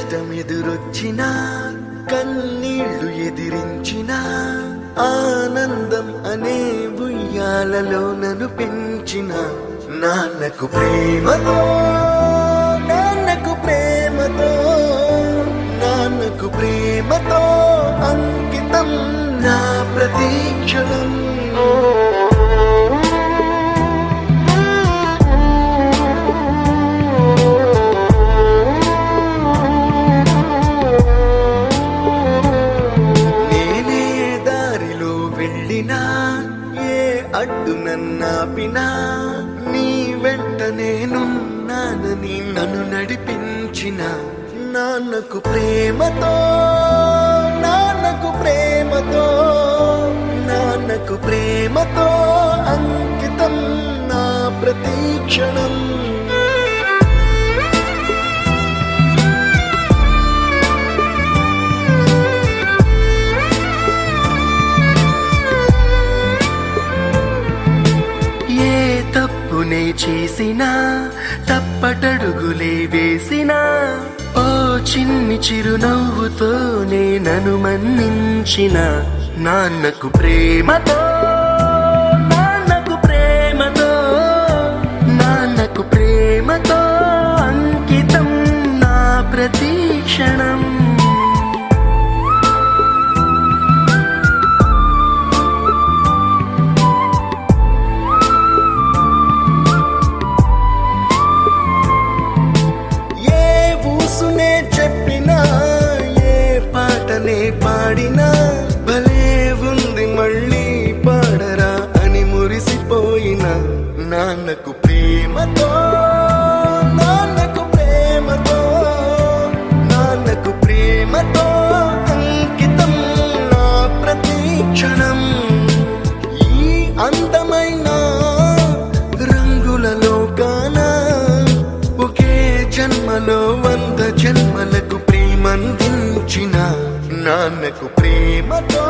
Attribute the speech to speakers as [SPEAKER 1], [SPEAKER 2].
[SPEAKER 1] కష్టమెదురొచ్చినా కన్నీళ్లు ఎదిరించినా ఆనందం అనే ఉయ్యాలలో నన్ను పెంచిన నాన్నకు ప్రేమతో నాన్నకు ప్రేమతో నాన్నకు ప్రేమతో అంకితం నా ప్రతీక్షణం. ఏ అడ్డు నన్నాపినా నీ వెంట నేనున్నానని నన్ను నడిపించిన నాన్నకు ప్రేమతో నాన్నకు ప్రేమతో నాన్నకు ప్రేమతో అంకితం నా ప్రతీక్షణం. తప్పునే చేసినా తప్పటడుగులే వేసినా ఓ చిన్ని చిరునవ్వుతోనే నన్ను మన్నించిన నాన్నకు ప్రేమతో నాన్నకు ప్రేమతో నాన్నకు ప్రేమతో అంకితం నా ప్రతీక్షణం. చెప్పినా ఏ పాటనే పాడినా భలే ఉంది మళ్ళీ పాడరా అని మురిసిపోయిన నాన్నకు ప్రేమతో నాన్నకు ప్రేమతో నాన్నకు ప్రేమతో అంకితం నా ప్రతీక్షణం. ఈ అందమైన రంగుల లోకాన ఒకే జన్మలో 100 జన్మలకు ప్రేమందించిన నాన్నకు ప్రేమతో